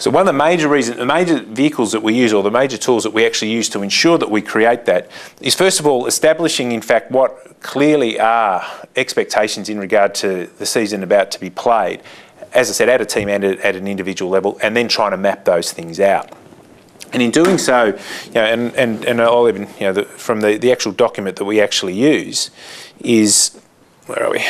So one of the major reasons, the major vehicles that we use, or the major tools that we actually use to ensure that we create that, is first of all establishing in fact what clearly are expectations in regard to the season about to be played, as I said, at a team and at an individual level, and then trying to map those things out. And in doing so, and I'll even, from the actual document that we actually use is, where are we?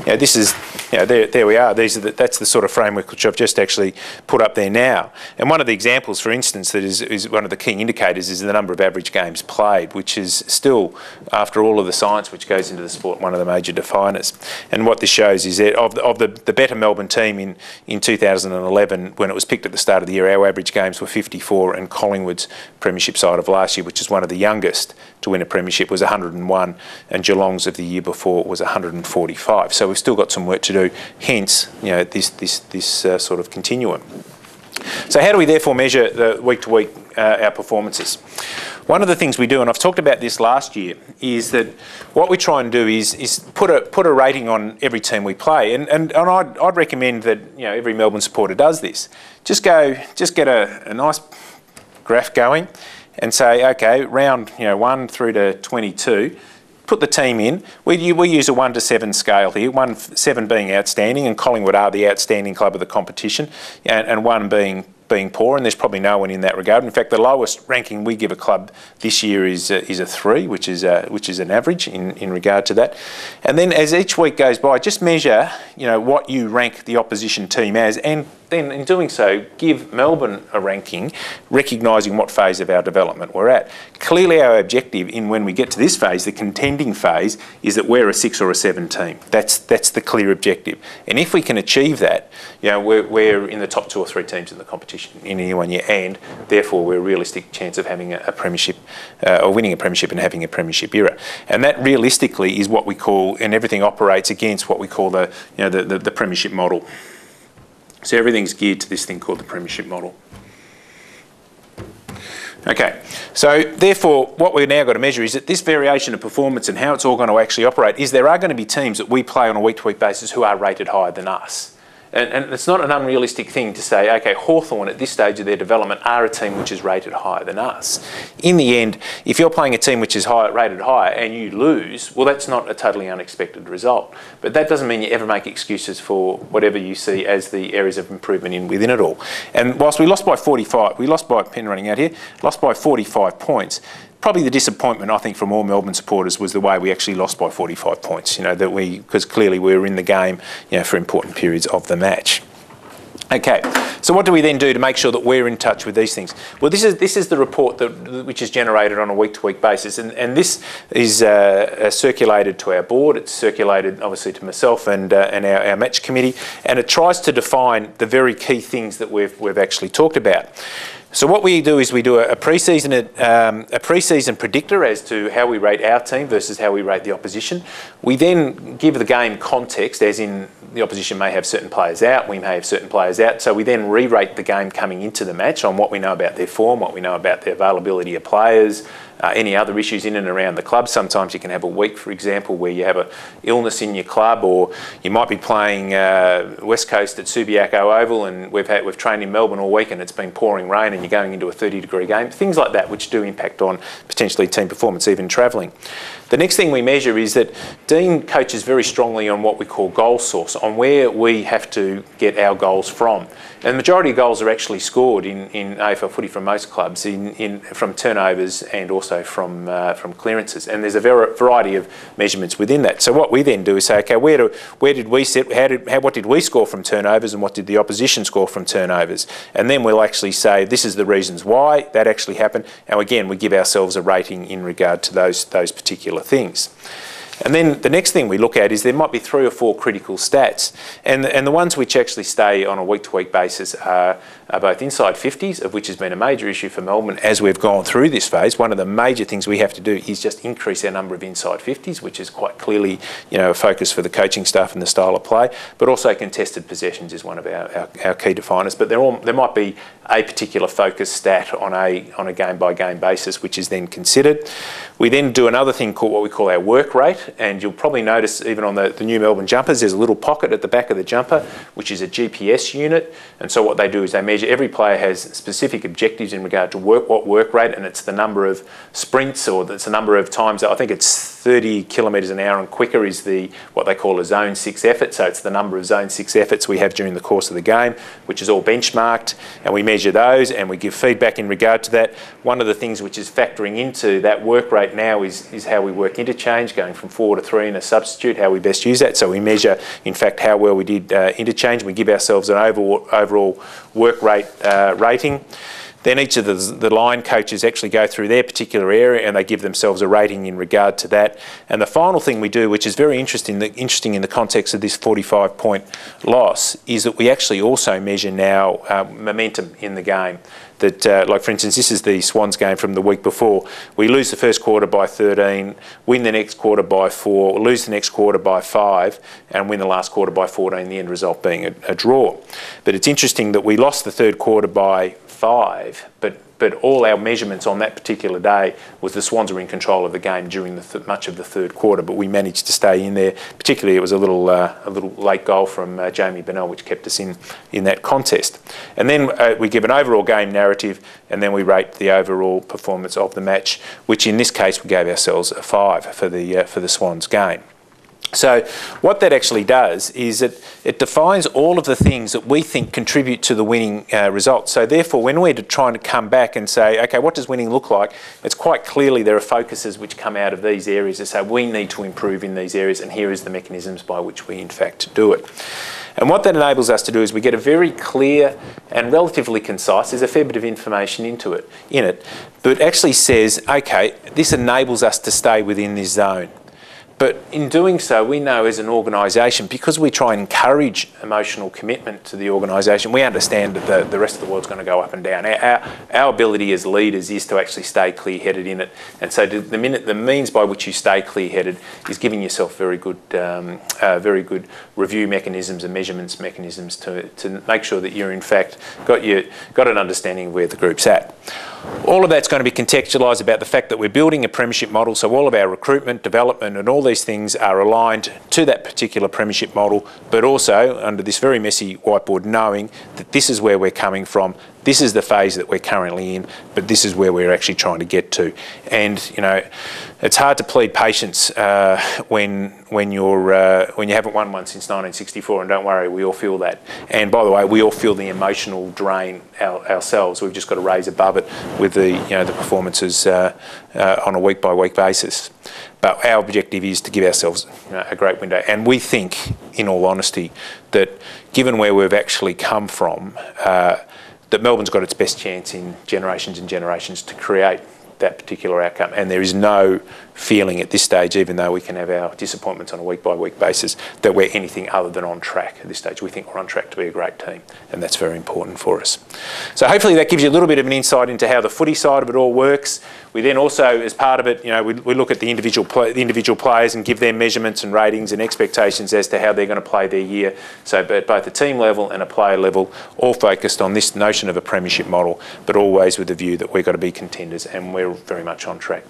This is, there we are. That's the sort of framework which I've just actually put up there now. And one of the examples, for instance, that is one of the key indicators is the number of average games played, which is still, after all of the science which goes into the sport, one of the major definers. And what this shows is that of the better Melbourne team in 2011, when it was picked at the start of the year, our average games were 54, and Collingwood's premiership side of last year, which is one of the youngest to win a premiership, was 101, and Geelong's of the year before was 145. So we've still got some work to do, hence this sort of continuum. So how do we therefore measure the week to week our performances? One of the things we do, and I've talked about this last year, is that what we try and do is put a rating on every team we play, and I'd recommend that every Melbourne supporter does this. Just get a nice graph going, and say, okay, round 1 through to 22. Put the team in. We use a 1 to 7 scale here, 7 being outstanding, and Collingwood are the outstanding club of the competition, and 1 being poor, and there's probably no one in that regard. In fact, the lowest ranking we give a club this year is a 3, which is an average in regard to that. And then as each week goes by, just measure what you rank the opposition team as, and then in doing so, give Melbourne a ranking, recognising what phase of our development we're at. Clearly our objective when we get to this phase, the contending phase, is that we're a 6 or a 7 team. That's the clear objective. And if we can achieve that, we're in the top 2 or 3 teams in the competition in any one year, and therefore we're a realistic chance of having a premiership, or winning a premiership and having a premiership era. And that realistically is what we call, and everything operates against what we call the premiership model. So everything's geared to this thing called the premiership model. Okay, so therefore what we've now got to measure is that this variation of performance and how it's all going to actually operate is there are going to be teams that we play on a week-to-week basis who are rated higher than us. And it's not an unrealistic thing to say, okay, Hawthorn at this stage of their development are a team which is rated higher than us. In the end, if you're playing a team which is rated higher and you lose, well, that's not a totally unexpected result. But that doesn't mean you ever make excuses for whatever you see as the areas of improvement within it all. And whilst we lost by 45, pen running out here, lost by 45 points, probably the disappointment, I think, from all Melbourne supporters was the way we actually lost by 45 points, because clearly we were in the game, for important periods of the match. Okay, so what do we then do to make sure that we're in touch with these things? Well, this is the report which is generated on a week-to-week basis, and this is circulated to our board. It's circulated, obviously, to myself and our match committee, and it tries to define the very key things that we've actually talked about. So what we do is we do a pre-season predictor as to how we rate our team versus how we rate the opposition. We then give the game context, as in the opposition may have certain players out, we may have certain players out, so we then re-rate the game coming into the match on what we know about their form, what we know about the availability of players, any other issues in and around the club. Sometimes you can have a week, for example, where you have an illness in your club, or you might be playing West Coast at Subiaco Oval, and we've trained in Melbourne all week and it's been pouring rain and you're going into a 30-degree game. Things like that which do impact on potentially team performance, even travelling. The next thing we measure is that Dean coaches very strongly on what we call goal source, on where we have to get our goals from. And the majority of goals are actually scored in AFL footy from most clubs from turnovers and also from clearances. And there's a variety of measurements within that. So what we then do is say, okay, where did we sit? What did we score from turnovers, and what did the opposition score from turnovers? And then we'll actually say this is the reasons why that actually happened. And again, we give ourselves a rating in regard to those particular things. And then the next thing we look at is there might be 3 or 4 critical stats, and the ones which actually stay on a week-to-week basis are both inside 50s, of which has been a major issue for Melbourne as we've gone through this phase. One of the major things we have to do is just increase our number of inside 50s, which is quite clearly a focus for the coaching staff and the style of play, but also contested possessions is one of our key definers. But there might be a particular focus stat on a game-by-game basis, which is then considered. We then do another thing called what we call our work rate, aligned, and you'll probably notice even on the new Melbourne jumpers there's a little pocket at the back of the jumper which is a GPS unit, and so what they do is they measure, every player has specific objectives in regard to what work rate, and it's the number of sprints, or it's the number of times, I think it's 30 kilometres an hour and quicker is what they call a zone 6 effort, so it's the number of zone 6 efforts we have during the course of the game, which is all benchmarked, and we measure those and we give feedback in regard to that. One of the things which is factoring into that work rate now is how we work interchange, going from 4 to 3 in a substitute, how we best use that. So we measure, in fact, how well we did interchange. We give ourselves an overall work rate rating. Then each of the line coaches actually go through their particular area and they give themselves a rating in regard to that. And the final thing we do, which is very interesting in the context of this 45-point loss, is that we actually also measure now momentum in the game. That, like for instance, this is the Swans game from the week before. We lose the first quarter by 13, win the next quarter by 4, lose the next quarter by 5, and win the last quarter by 14, the end result being a draw. But it's interesting that we lost the third quarter by 5, but all our measurements on that particular day was the Swans were in control of the game during much of the third quarter, but we managed to stay in there. Particularly, it was a little late goal from Jamie Bennell, which kept us in that contest. And then we give an overall game narrative, and then we rate the overall performance of the match, which in this case we gave ourselves a 5 for the Swans game. So what that actually does is it defines all of the things that we think contribute to the winning result. So therefore, when we're trying to come back and say, okay, what does winning look like? It's quite clearly there are focuses which come out of these areas that say we need to improve in these areas, and here is the mechanisms by which we in fact do it. And what that enables us to do is we get a very clear and relatively concise, there's a fair bit of information in it, but it actually says, okay, this enables us to stay within this zone. But in doing so, we know as an organisation, because we try and encourage emotional commitment to the organisation, we understand that the rest of the world's going to go up and down. Our ability as leaders is to actually stay clear-headed in it. And so the means by which you stay clear-headed is giving yourself very good review mechanisms and measurements mechanisms to make sure that you're in fact got an understanding of where the group's at. All of that's going to be contextualised about the fact that we're building a premiership model, so all of our recruitment, development and all these things are aligned to that particular premiership model, but also under this very messy whiteboard, knowing that this is where we're coming from, this is the phase that we're currently in, but this is where we're actually trying to get to. And you know, it's hard to plead patience when you haven't won one since 1964, and don't worry, we all feel that. And by the way, we all feel the emotional drain ourselves. We've just got to raise above it with the performances on a week-by-week basis. But our objective is to give ourselves a great window. And we think, in all honesty, that given where we've actually come from, that Melbourne's got its best chance in generations and generations to create that particular outcome. And there is no feeling at this stage, even though we can have our disappointments on a week-by-week basis, that we're anything other than on track at this stage. We think we're on track to be a great team, and that's very important for us. So hopefully that gives you a little bit of an insight into how the footy side of it all works. We then also, as part of it, we look at the individual players and give them measurements and ratings and expectations as to how they're going to play their year. So at both a team level and a player level, all focused on this notion of a premiership model, but always with the view that we've got to be contenders, and we're very much on track.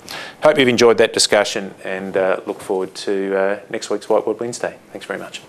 Hope you've enjoyed that discussion, and look forward to next week's Whiteboard Wednesday. Thanks very much.